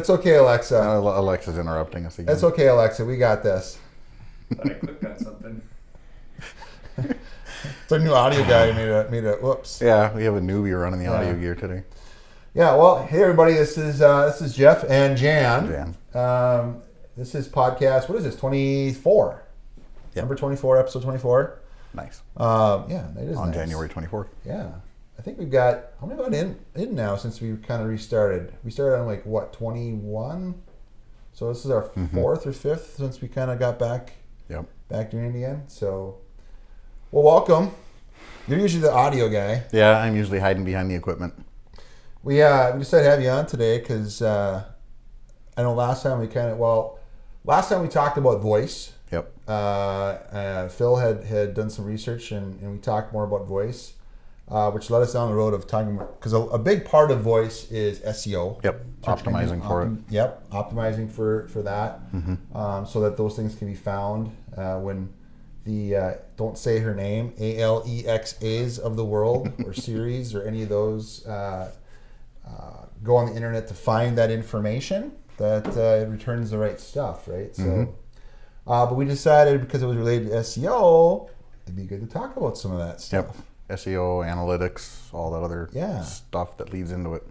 It's okay, Alexa. Alexa's interrupting us again. It's okay, Alexa. We got this. Thought I clicked on something. It's our new audio guy made a whoops. Yeah, we have a newbie running the audio gear today. Yeah, well, hey everybody, this is Jeff and Jan. This is podcast. What is this? 24. Yep. Number 24, episode 24. Nice. Yeah, it is on nice. January 24th. Yeah, I think we've got how many got in now since we kind of restarted. We started on 21. So this is our fourth or fifth since we kind of got back. Yep. Back doing it again. So, well, welcome. You're usually the audio guy. Yeah, I'm usually hiding behind the equipment. We decided to have you on today because I know last time we talked about voice. Yep. Phil had done some research and we talked more about voice, which led us down the road of talking because a big part of voice is SEO. Yep. Optimizing for it. Yep. Optimizing for that, so that those things can be found when the don't say her name ALEXAs of the world or series or any of those go on the internet to find that information that it returns the right stuff, right? So, but we decided because it was related to SEO, it'd be good to talk about some of that stuff. Yep. SEO, analytics, all that other stuff that leads into it.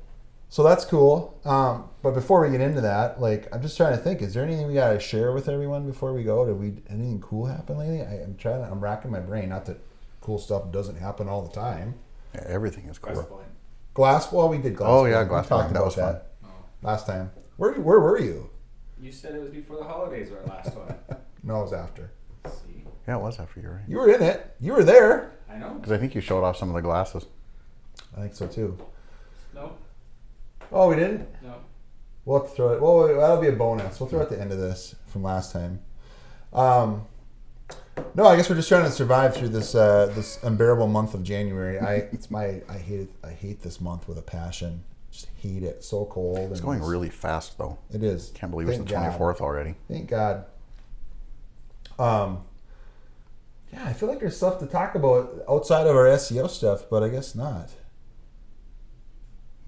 So that's cool. But before we get into that, I'm just trying to think, is there anything we got to share with everyone before we go? Anything cool happen lately? I'm racking my brain. Not that cool stuff doesn't happen all the time. Yeah, everything is cool. We did glass. Oh yeah, glass. We talked about that last time. Where were you? You said it was before the holidays, our last one. No, it was after. See? Yeah, it was after you, right? You were in it. You were there. I know. Because I think you showed off some of the glasses. I think so too. No. Oh, we didn't? No. We'll have to throw it. Well, that'll be a bonus. We'll throw it at the end of this from last time. No, I guess we're just trying to survive through this this unbearable month of January. I hate this month with a passion. Just hate it. So cold. It's going really fast though. It is. Can't believe it's the 24th already. Thank God. Yeah, I feel like there's stuff to talk about outside of our SEO stuff, but I guess not.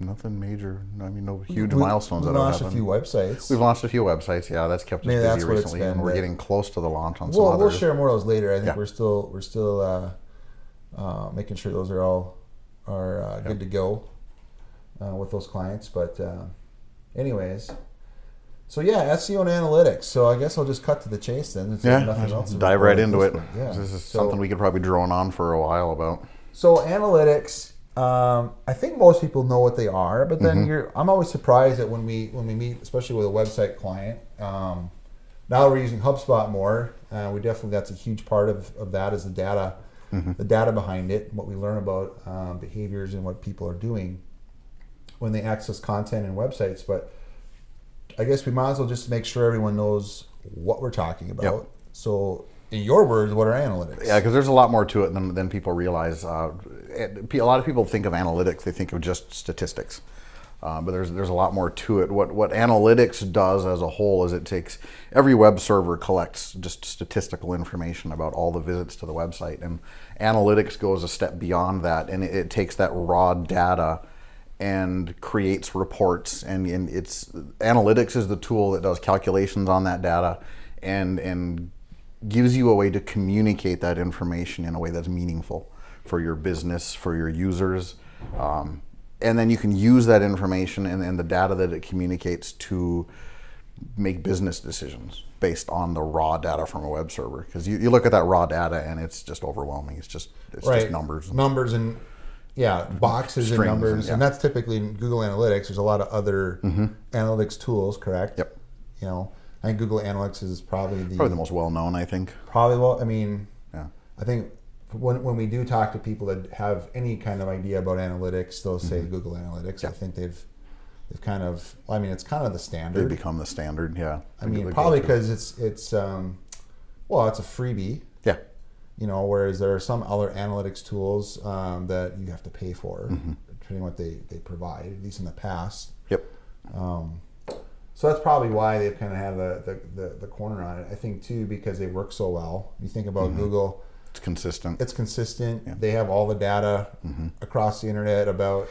Nothing major. I mean, no huge milestones. We've launched a few websites. We've launched a few websites. Yeah, that's kept us busy recently, and we're getting close to the launch on some others. We'll share more of those later. I think we're still making sure those are all good to go with those clients. But anyways, so yeah, SEO and analytics. So I guess I'll just cut to the chase then. Nothing else dive right into it. Yeah. This is something we could probably drone on for a while about. So analytics. I think most people know what they are, but then I'm always surprised that when we meet, especially with a website client, now we're using HubSpot more. That's a huge part of that is the data behind it, what we learn about behaviors and what people are doing when they access content and websites. But I guess we might as well just make sure everyone knows what we're talking about. Yep. So in your words, what are analytics? Yeah, because there's a lot more to it than people realize. A lot of people think of analytics, they think of just statistics. But there's a lot more to it. What analytics does as a whole is it takes, every web server collects just statistical information about all the visits to the website. And analytics goes a step beyond that, and it takes that raw data and creates reports. And analytics is the tool that does calculations on that data and gives you a way to communicate that information in a way that's meaningful for your business, for your users. And then you can use that information and the data that it communicates to make business decisions based on the raw data from a web server. Because you look at that raw data and it's just overwhelming. It's just numbers. Numbers and boxes and numbers. And that's typically in Google Analytics. There's a lot of other analytics tools, correct? Yep. I think Google Analytics is probably the most well-known, I think. I think when we do talk to people that have any kind of idea about analytics, they'll say Google Analytics. I think they've kind of, it's kind of the standard. They've become the standard, yeah. Probably because it's a freebie. Yeah. Whereas there are some other analytics tools that you have to pay for, depending on what they provide, at least in the past. Yep. So that's probably why they kind of have the corner on it. I think too because they work so well. You think about Google. It's consistent. Yeah. They have all the data across the internet about.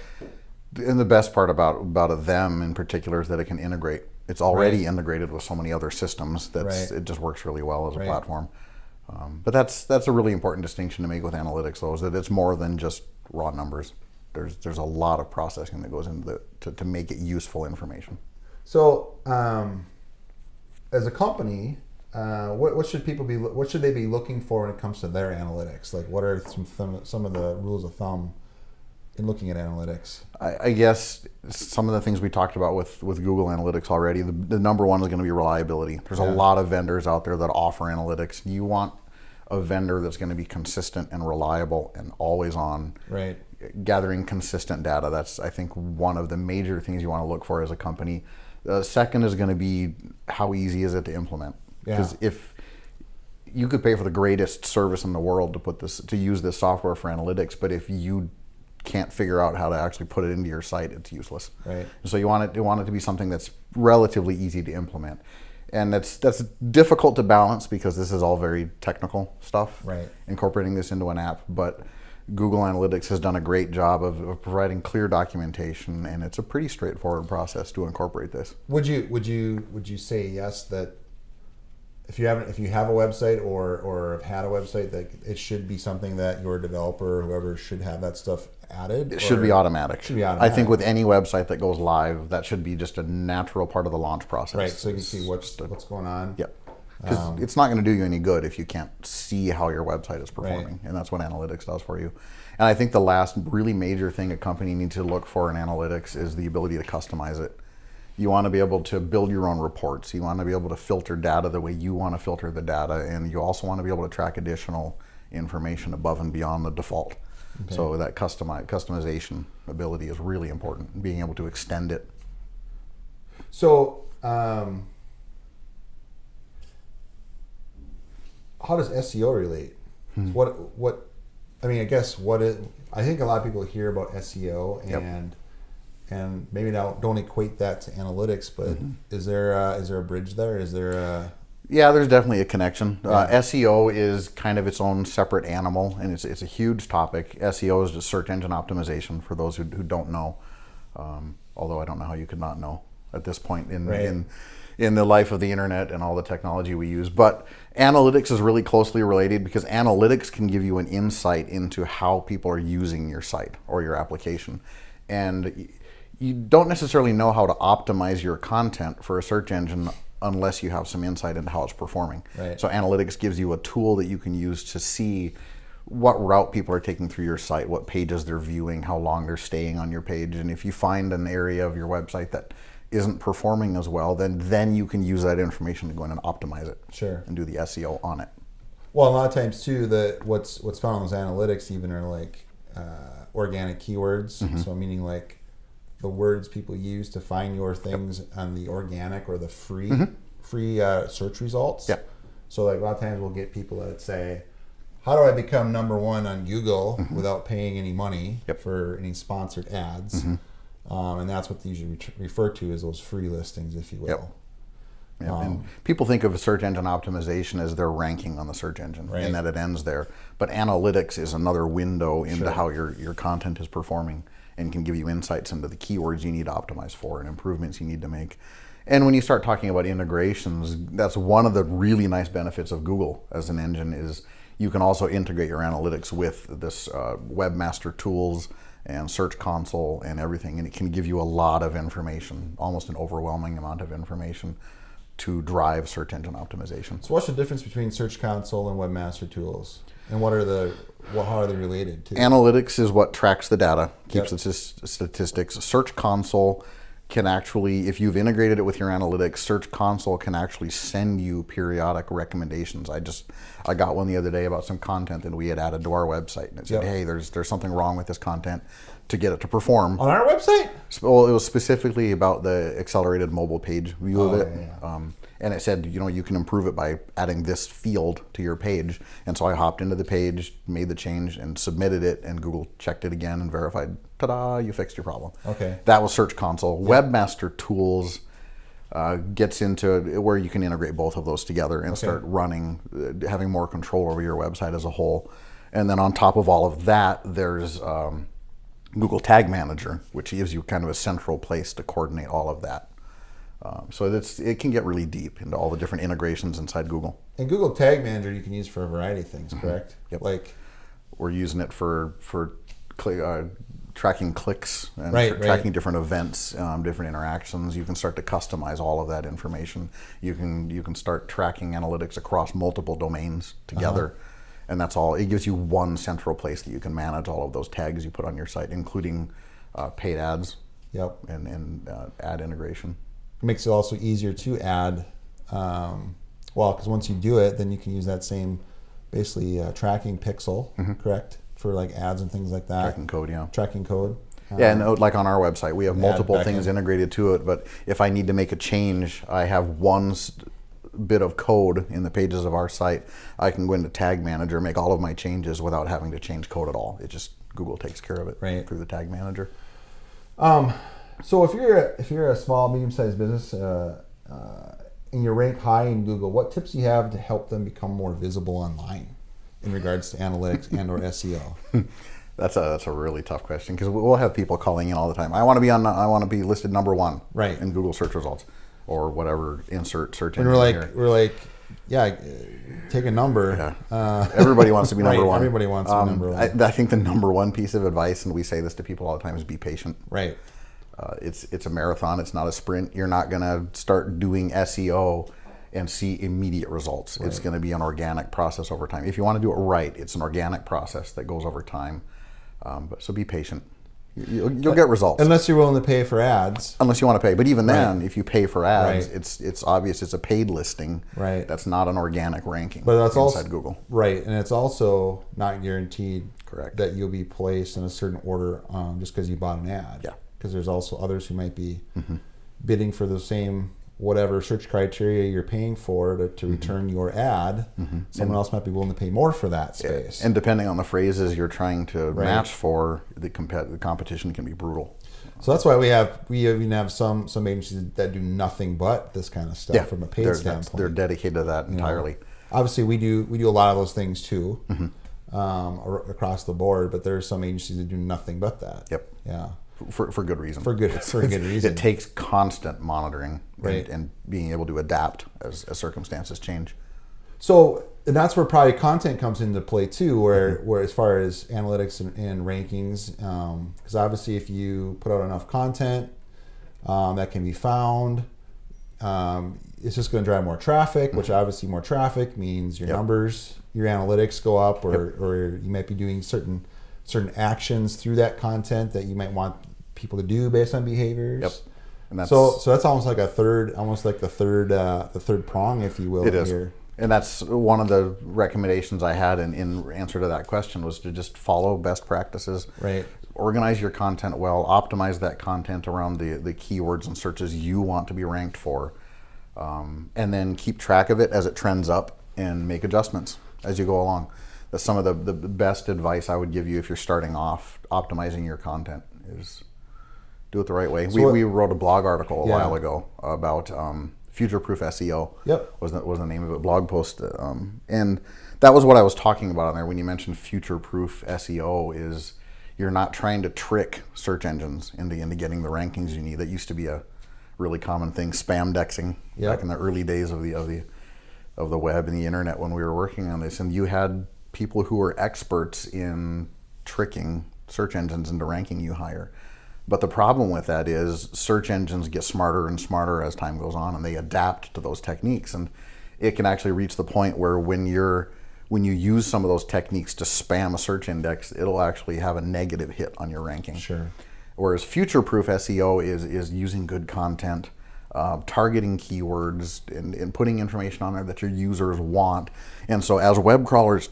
And the best part about them in particular is that it can integrate It's already integrated with so many other systems that Right. it just works really well as a Right. platform. But that's a really important distinction to make with analytics, though, is that it's more than just raw numbers. There's a lot of processing that goes into to make it useful information. So, as a company, what should they be looking for when it comes to their analytics? Like, what are some of the rules of thumb in looking at analytics? I guess some of the things we talked about with Google Analytics already, the number one is going to be reliability. There's a lot of vendors out there that offer analytics. You want a vendor that's going to be consistent and reliable and always on, Right. gathering consistent data. That's, I think, one of the major things you want to look for as a company. The second is going to be how easy is it to implement. Because if you could pay for the greatest service in the world to use this software for analytics, but if you can't figure out how to actually put it into your site, it's useless. Right. So you want it to be something that's relatively easy to implement, and that's difficult to balance because this is all very technical stuff. Right. Incorporating this into an app, but Google Analytics has done a great job of providing clear documentation, and it's a pretty straightforward process to incorporate this. Would you say yes that if you have a website or have had a website, that it should be something that your developer or whoever should have that stuff added? It should be automatic. Should be automatic. I think with any website that goes live, that should be just a natural part of the launch process. Right. So you can see what's going on. Yep. Because it's not going to do you any good if you can't see how your website is performing, and that's what analytics does for you. And I think the last really major thing a company needs to look for in analytics is the ability to customize it. You want to be able to build your own reports. You want to be able to filter data the way you want to filter the data, and you also want to be able to track additional information above and beyond the default. Okay. So that customization ability is really important, being able to extend it. So, how does SEO relate? What I mean, I guess I think a lot of people hear about SEO and maybe don't equate that to analytics, but is there a bridge there? Is there a... Yeah, there's definitely a connection. SEO is kind of its own separate animal, and it's a huge topic. SEO is just search engine optimization for those who don't know. Although I don't know how you could not know at this point in the life of the internet and all the technology we use. But analytics is really closely related because analytics can give you an insight into how people are using your site or your application. And you don't necessarily know how to optimize your content for a search engine unless you have some insight into how it's performing. Right. So analytics gives you a tool that you can use to see what route people are taking through your site, what pages they're viewing, how long they're staying on your page. And if you find an area of your website that isn't performing as well, then you can use that information to go in and optimize it. Sure. And do the SEO on it. Well, a lot of times too, what's found in those analytics even are like organic keywords. So meaning like the words people use to find your things on the organic or the free search results. Yep. So like a lot of times we'll get people that say, how do I become number one on Google without paying any money for any sponsored ads? And that's what they usually refer to as those free listings, if you will. Yep. And people think of search engine optimization as their ranking on the search engine, and that it ends there. But analytics is another window into how your content is performing and can give you insights into the keywords you need to optimize for and improvements you need to make. And when you start talking about integrations, that's one of the really nice benefits of Google as an engine is you can also integrate your analytics with this webmaster tools and Search Console and everything, and it can give you a lot of information, almost an overwhelming amount of information to drive search engine optimization. So what's the difference between Search Console and Webmaster Tools? And how are they related to? Analytics is what tracks the data, keeps the statistics. Search Console can actually, if you've integrated it with your analytics, Search Console can actually send you periodic recommendations. I got one the other day about some content that we had added to our website, and it said, hey, there's something wrong with this content, to get it to perform. On our website? Well, it was specifically about the accelerated mobile page view of it. And it said, you can improve it by adding this field to your page. And so I hopped into the page, made the change, and submitted it, and Google checked it again and verified, ta-da, you fixed your problem. Okay. That was Search Console. Webmaster Tools gets into where you can integrate both of those together and start running, having more control over your website as a whole. And then on top of all of that, there's Google Tag Manager, which gives you kind of a central place to coordinate all of that. So it can get really deep into all the different integrations inside Google. And Google Tag Manager you can use for a variety of things, correct? Yep. Like we're using it for tracking clicks and tracking different events, different interactions. You can start to customize all of that information. You can start tracking analytics across multiple domains together, and that's all. It gives you one central place that you can manage all of those tags you put on your site, including paid ads. Yep. And ad integration. It makes it also easier to add. Because once you do it, then you can use that same basically tracking pixel, correct, for like ads and things like that. Tracking code, yeah. Tracking code. Yeah, and like on our website, we have multiple things integrated to it, but if I need to make a change, I have one bit of code in the pages of our site. I can go into Tag Manager, make all of my changes without having to change code at all. It just, Google takes care of it through the Tag Manager. So if you're a small, medium-sized business and you rank high in Google, what tips do you have to help them become more visible online in regards to analytics and or SEO? That's a really tough question, because we'll have people calling in all the time. I want to be listed number one in Google search results or whatever insert search engine. And we're like, yeah, take a number. Yeah. Everybody wants to be number one. Everybody wants to be number one. I think the number one piece of advice, and we say this to people all the time, is be patient. Right. It's a marathon. It's not a sprint. You're not going to start doing SEO and see immediate results. Right. It's going to be an organic process over time. If you want to do it right, it's an organic process that goes over time. So be patient. You'll get results. Unless you're willing to pay for ads. Unless you want to pay. But even then, if you pay for ads, it's obvious it's a paid listing. Right. That's not an organic ranking that's inside Google. Right. And it's also not guaranteed Correct. that you'll be placed in a certain order just because you bought an ad. Yeah. Because there's also others who might be bidding for the same whatever search criteria you're paying for to return your ad. Someone else might be willing to pay more for that space. And depending on the phrases you're trying to match for, the competition can be brutal. So that's why we even have some agencies that do nothing but this kind of stuff from a paid standpoint. They're dedicated to that entirely. Obviously, we do a lot of those things too, across the board. But there are some agencies that do nothing but that. Yep. Yeah. For good reason. For good reason. It takes constant monitoring and being able to adapt as circumstances change. So, and that's where probably content comes into play too, where as far as analytics and rankings, because obviously if you put out enough content that can be found, it's just going to drive more traffic, which obviously more traffic means your numbers, your analytics go up, or you might be doing certain actions through that content that you might want people to do based on behaviors. Yep. And that's, so that's almost like the third prong, if you will. It is. Here. And that's one of the recommendations I had in answer to that question, was to just follow best practices. Right. Organize your content well, optimize that content around the keywords and searches you want to be ranked for, and then keep track of it as it trends up and make adjustments as you go along. That's some of the best advice I would give you if you're starting off optimizing your content, is do it the right way. So we wrote a blog article a while ago about future-proof SEO. Was the name of it, blog post, and that was what I was talking about on there when you mentioned future-proof SEO. Is you're not trying to trick search engines into getting the rankings you need. That used to be a really common thing, spam-dexing back in the early days of the web and the internet when we were working on this, and you had people who were experts in tricking search engines into ranking you higher. But the problem with that is search engines get smarter and smarter as time goes on, and they adapt to those techniques. And it can actually reach the point where when you use some of those techniques to spam a search index, it'll actually have a negative hit on your ranking. Sure. Whereas future-proof SEO is using good content, targeting keywords, and putting information on there that your users want. And so as web crawlers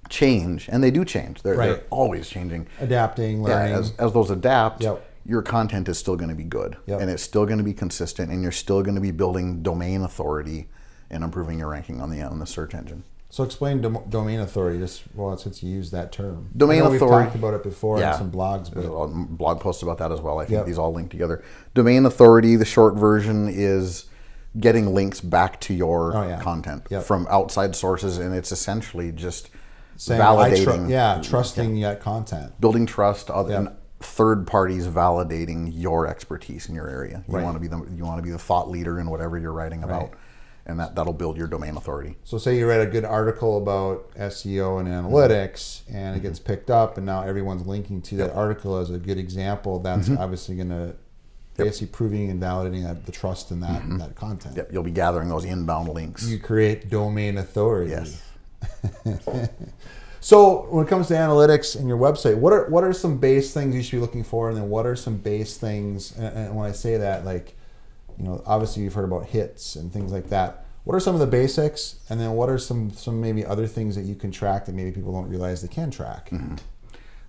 change, and they do change, they're always changing, adapting, learning. As those adapt, your content is still going to be good, and it's still going to be consistent, and you're still going to be building domain authority and improving your ranking on the search engine. So explain domain authority, since you use that term. Domain authority. We've talked about it before in some blogs. There's blog posts about that as well. I think these all link together. Domain authority, the short version, is getting links back to your content from outside sources, and it's essentially just validating. Trusting that content. Building trust third parties validating your expertise in your area. You Right. want to be the thought leader in whatever you're writing about, Right. and that'll build your domain authority. So say you write a good article about SEO and analytics, and it gets picked up, and now everyone's linking to that article as a good example. That's obviously going to basically proving and validating that the trust in that content. Yep, you'll be gathering those inbound links. You create domain authority. Yes. So when it comes to analytics and your website, what are some base things you should be looking for, and then what are some base things? And when I say that, like, obviously you've heard about hits and things like that. What are some of the basics, and then what are some maybe other things that you can track that maybe people don't realize they can track?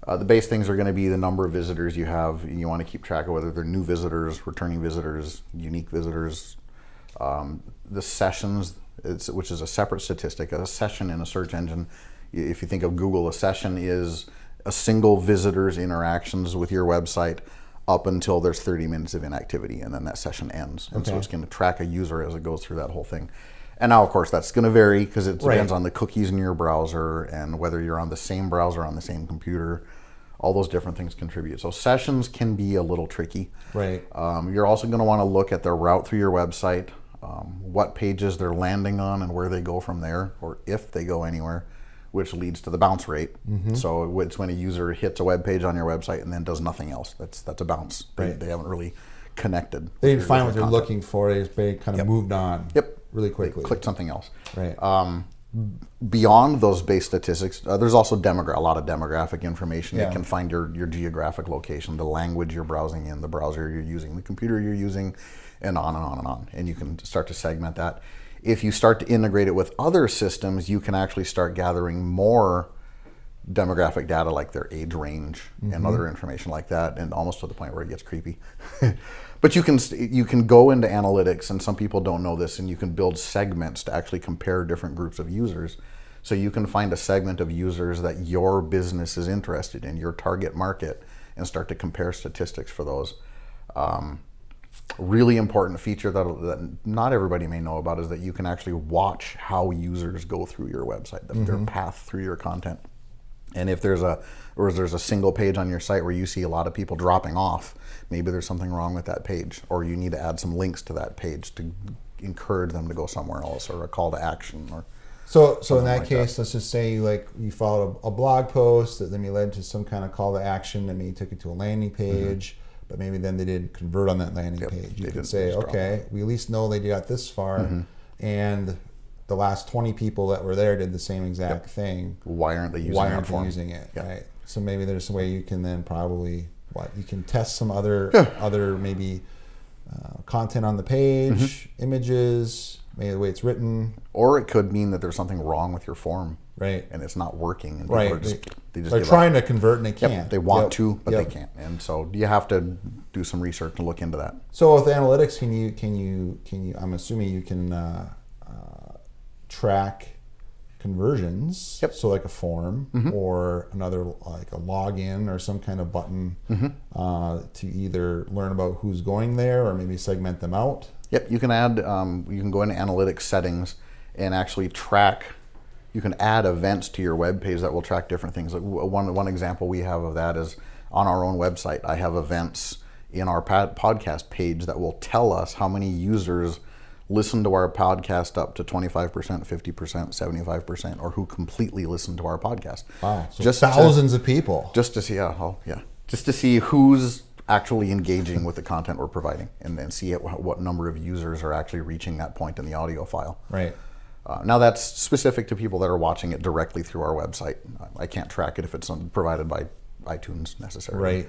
The base things are going to be the number of visitors you have. You want to keep track of whether they're new visitors, returning visitors, unique visitors. The sessions, which is a separate statistic. A session in a search engine, if you think of Google, a session is a single visitor's interactions with your website up until there's 30 minutes of inactivity, and then that session ends. And so it's going to track a user as it goes through that whole thing. And now, of course, that's going to vary because it depends on the cookies in your browser and whether you're on the same browser on the same computer. All those different things contribute. So sessions can be a little tricky. Right. You're also going to want to look at their route through your website, what pages they're landing on and where they go from there, or if they go anywhere, which leads to the bounce rate. So it's when a user hits a web page on your website and then does nothing else. That's a bounce. They haven't really connected. They didn't find what they're looking for. They kind of moved on. Really quickly. They clicked something else. Right. Beyond those base statistics, there's also a lot of demographic information. You can find your geographic location, the language you're browsing in, the browser you're using, the computer you're using, and on and on and on. And you can start to segment that. If you start to integrate it with other systems, you can actually start gathering more demographic data, like their age range and other information like that, and almost to the point where it gets creepy. But you can go into analytics, and some people don't know this, and you can build segments to actually compare different groups of users. So you can find a segment of users that your business is interested in, your target market, and start to compare statistics for those. Really important feature that not everybody may know about is that you can actually watch how users go through your website, their path through your content. And if there's a single page on your site where you see a lot of people dropping off, maybe there's something wrong with that page, or you need to add some links to that page to encourage them to go somewhere else, or a call to action, or so in that case, let's just say you followed a blog post that then led to some kind of call to action, and maybe took you to a landing page, but maybe then they didn't convert on that landing page. You can say, okay, we at least know they got this far, and the last 20 people that were there did the same exact thing. Why aren't they using it? Right. So maybe there's a way you can then probably you can test some other maybe content on the page, images, maybe the way it's written. Or it could mean that there's something wrong with your form. Right. And it's not working. And Right. They're give trying up. to convert and they can't. They want to, but they can't. And so you have to do some research and look into that. So with analytics, can you I'm assuming you can track conversions. So like a form or another, like a login or some kind of button to either learn about who's going there or maybe segment them out. Yep, you can add, you can go into analytics settings and actually track. You can add events to your web page that will track different things. Like one example we have of that is on our own website. I have events in our podcast page that will tell us how many users listen to our podcast up to 25%, 50%, 75%, or who completely listen to our podcast. Wow, so just thousands of people. Just to see, just to see who's actually engaging with the content we're providing, and then see what number of users are actually reaching that point in the audio file. Right. Now that's specific to people that are watching it directly through our website. I can't track it if it's provided by iTunes necessarily. Right.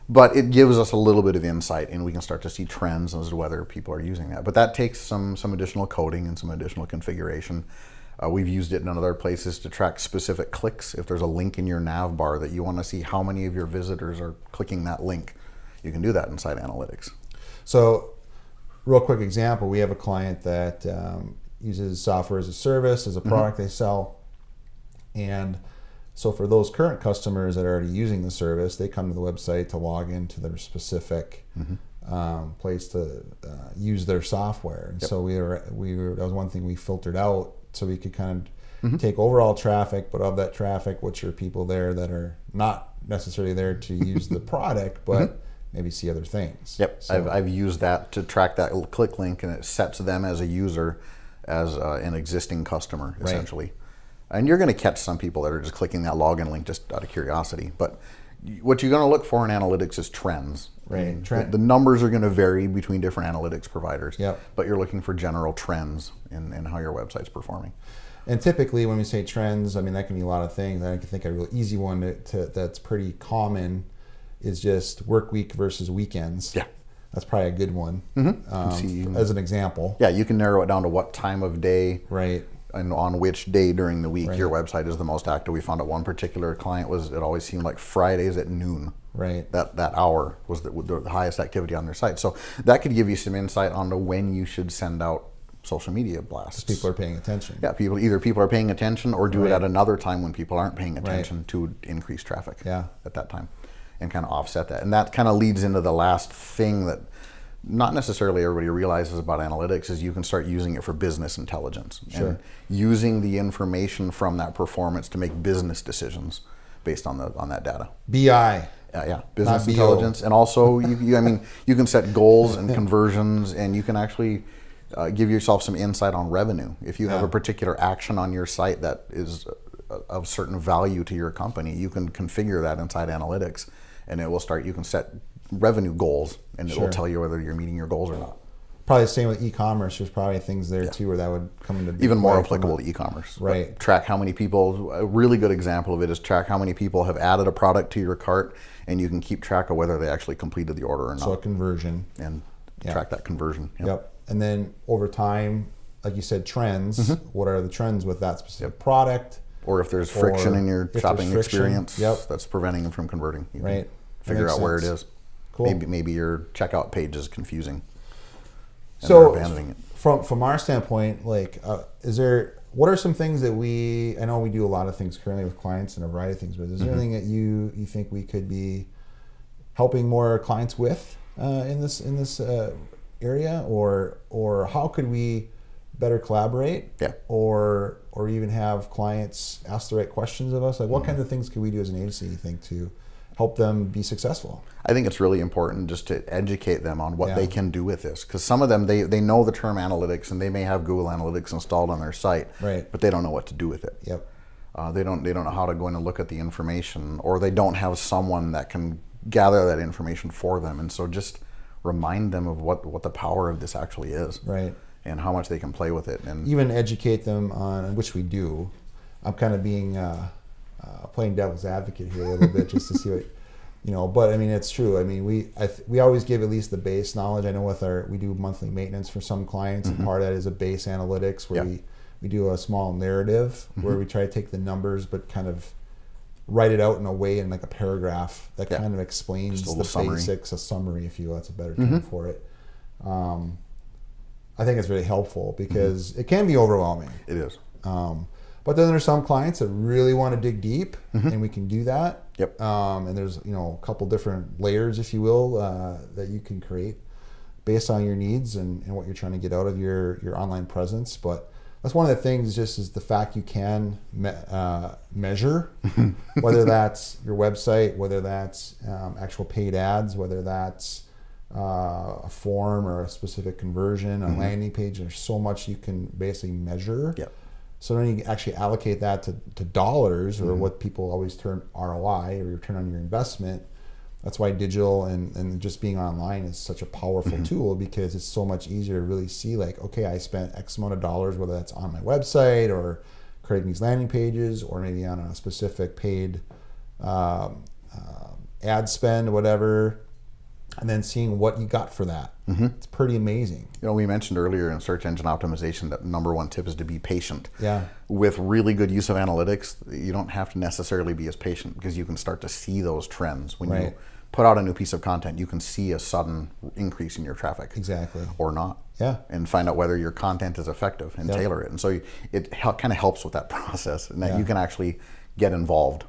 But it gives us a little bit of insight, and we can start to see trends as to whether people are using that. But that takes some additional coding and some additional configuration. We've used it in other places to track specific clicks. If there's a link in your nav bar that you want to see how many of your visitors are clicking that link, you can do that inside analytics. So, real quick example, we have a client that uses software as a service, as a product they sell. And so for those current customers that are already using the service, they come to the website to log into their specific place to use their software. And so we were that was one thing we filtered out, so we could kind of take overall traffic, but of that traffic, which are people there that are not necessarily there to use the product, but maybe see other things. Yep, So, I've used that to track that click link, and it sets them as a user, as an existing customer, essentially. And you're going to catch some people that are just clicking that login link just out of curiosity. But what you're going to look for in analytics is trends. Right. The numbers are going to vary between different analytics providers. Yep. But you're looking for general trends in how your website's performing. And typically when we say trends, I mean, that can be a lot of things. I can think a real easy one that's pretty common is just work week versus weekends. Yeah. That's probably a good one, as an example. Yeah, you can narrow it down to what time of day. Right. And on which day during the week Right. your website is the most active. We found at one particular client it always seemed like Fridays at noon. Right. That hour was the highest activity on their site. So that could give you some insight onto when you should send out social media blasts. People are paying attention. Yeah, people are paying attention, or do it Right. at another time when people aren't paying attention to increase traffic. Yeah. At that time, and kind of offset that. And that kind of leads into the last thing that not necessarily everybody realizes about analytics is you can start using it for business intelligence. Sure. And using the information from that performance to make business decisions based on that data. BI. Yeah, business Not BO. intelligence, and also I mean, you can set goals and conversions, and you can actually give yourself some insight on revenue. If you have Yeah. a particular action on your site that is of certain value to your company, you can configure that inside analytics, and it will start. You can set revenue goals, and it will Sure. tell you whether you're meeting your goals or not. Probably the same with e-commerce. There's probably things there too where that would come into Even more play applicable from to e-commerce. Right. But track how many people. A really good example of it is track how many people have added a product to your cart, and you can keep track of whether they actually completed the order or not. So a conversion. And Yeah. track that conversion. Yep. And then over time, like you said, trends. What are the trends with that specific product? Or if there's friction Or in your if there's shopping friction, experience, yep. that's preventing them from converting. You can Right. figure That out makes where it sense. is. Cool. Maybe your checkout page is confusing. And So they're abandoning it. from our standpoint, like, what are some things that I know we do a lot of things currently with clients and a variety of things, but is there anything that you think we could be helping more clients with in this area, or how could we better collaborate? Yeah. Or even have clients ask the right questions of us? Like, what kinds of things could we do as an agency, you think, to help them be successful? I think it's really important just to educate them on what Yeah. they can do with this, because some of them they know the term analytics and they may have Google Analytics installed on their site, Right. but they don't know what to do with it. Yep. They don't know how to go in and look at the information, or they don't have someone that can gather that information for them. And so just remind them of what the power of this actually is, Right. and how much they can play with it. And Even educate them on, which we do. I'm kind of being playing devil's advocate here a little bit just to see what, but I mean, it's true. I mean, we always give at least the base knowledge. I know we do monthly maintenance for some clients, and part of that is a base analytics where we do a small narrative where we try to take the numbers but kind of write it out in a way in like a paragraph that kind of explains Just a the little summary. basics, a summary, if you will. That's a better term for it. I think it's really helpful because it can be overwhelming. it is. But then there's some clients that really want to dig deep, and we can do that. Yep. And there's a couple different layers, if you will, that you can create based on your needs and what you're trying to get out of your online presence. But that's one of the things, just is the fact you can measure, whether that's your website, whether that's actual paid ads, whether that's a form or a specific conversion, a landing page. There's so much you can basically measure. Yep. So then you actually allocate that to dollars, or what people always term ROI, or return on your investment. That's why digital and just being online is such a powerful tool, because it's so much easier to really see, like, okay, I spent X amount of dollars, whether that's on my website or creating these landing pages, or maybe on a specific paid ad spend or whatever, and then seeing what you got for that. It's pretty amazing. We mentioned earlier in search engine optimization that number one tip is to be patient. Yeah. With really good use of analytics, you don't have to necessarily be as patient, because you can start to see those trends. When you Right. put out a new piece of content, you can see a sudden increase in your traffic. Exactly. Or not. Yeah. And find out whether your content is effective and Yep. tailor it. And so it kind of helps with that process, and that Yeah. you can actually get involved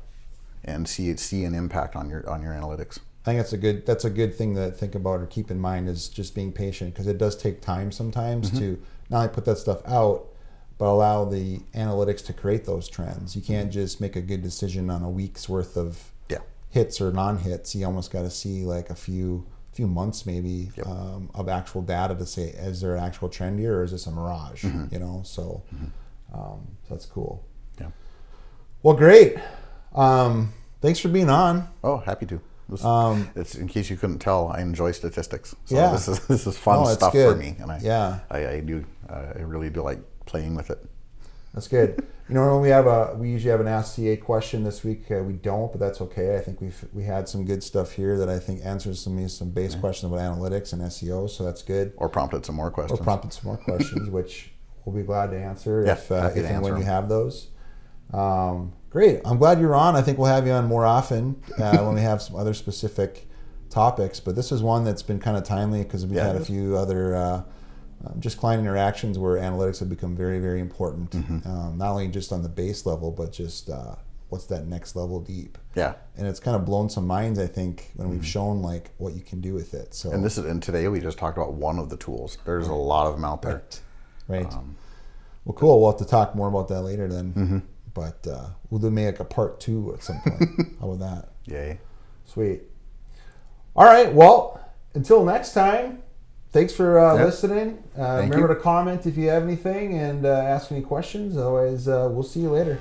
and see an impact on your analytics. I think that's a good thing to think about or keep in mind, is just being patient, because it does take time sometimes to not only put that stuff out, but allow the analytics to create those trends. You can't just make a good decision on a week's worth of hits or non-hits. You almost got to see like a few months maybe of actual data to say, is there an actual trend here, or is this a mirage? You know, so that's cool. Yeah. Well, great. Thanks for being on. Oh, happy to. It's, in case you couldn't tell, I enjoy statistics. So Yeah. this is fun stuff good. for me, and I really do like playing with it. That's good. You know, when we usually have an Ask CA question. This week we don't, but that's okay. I think we had some good stuff here that I think answers some base questions about analytics and SEO, so that's good. Or prompted some more questions. Which we'll be glad to answer if happy to and when answer you them. have those. Great. I'm glad you're on. I think we'll have you on more often when we have some other specific topics. But this is one that's been kind of timely because we've had a few other just client interactions where analytics have become very, very important. Not only just on the base level, but just what's that next level deep. Yeah. And it's kind of blown some minds, I think, when we've shown like what you can do with it. So. And today we just talked about one of the tools. There's a lot of them out there. Right. Well, cool. We'll have to talk more about that later then. But we'll make a part 2 at some point. How about that? Yay. Sweet. All right. Well, until next time, thanks for listening. Remember to comment if you have anything and ask any questions. Otherwise, we'll see you later.